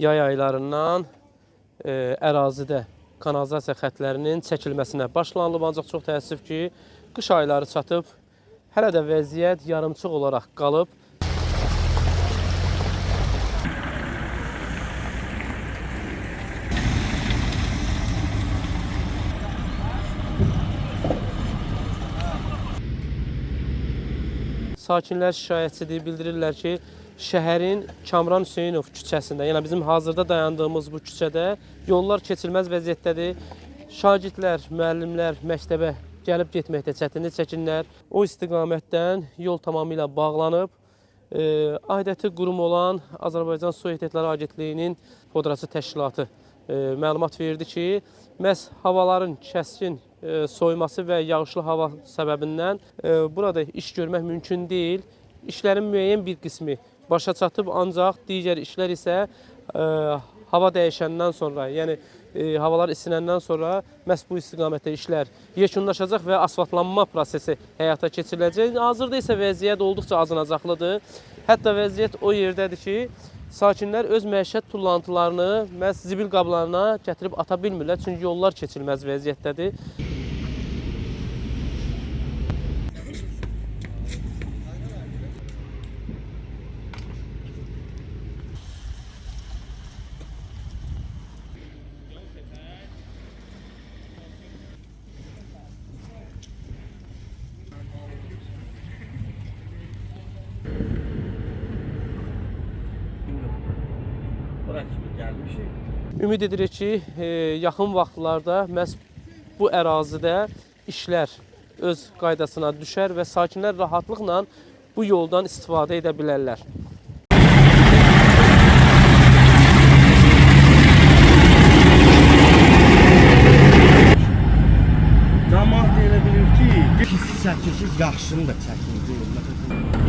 yay aylarından ərazidə kanalizasiya xətlərinin çəkilməsinə başlanılıb, ancaq çox təəssüf ki, qış ayları çatıb, hələ də vəziyyət yarımçıq olaraq qalıb. Sakinlər şikayətçidir, bildirirlər ki, şəhərin Kamran Hüseynov küçəsində, yəni bizim hazırda dayandığımız bu küçədə yollar keçilməz vəziyyətdədir. Şagirdlər, müəllimlər məktəbə gəlib getməkdə çətinlik çəkinlər. O istiqamətdən yol tamamilə bağlanıb. Aidiyyəti qurum olan Azərbaycan Su Ehtiyatları Agentliyinin Podraçı Təşkilatı məlumat verdi ki, məhz havaların kəskin soyması və yağışlı hava səbəbindən burada iş görmək mümkün deyil. İşlərin müəyyən bir qismi başa çatıb, ancaq digər işlər isə hava dəyişəndən sonra, yəni havalar isinəndən sonra məhz bu istiqamətdə işlər yekunlaşacaq və asfaltlanma prosesi həyata keçiriləcək. Hazırda isə vəziyyət olduqca acınacaqlıdır. Hətta vəziyyət o yerdədir ki, sakinlər öz məişət tullantılarını məhz zibil qablarına gətirib ata bilmirlər, çünki yollar keçilməz vəziyyətdədir. Ümid edirik ki, yaxın vaxtlarda məhz bu ərazidə işlər öz qaydasına düşər və sakinlər rahatlıqla bu yoldan istifadə edə bilərlər. Cəmaət elə bilir ki, pis çəkilsiz, yaxşını da çəkildi.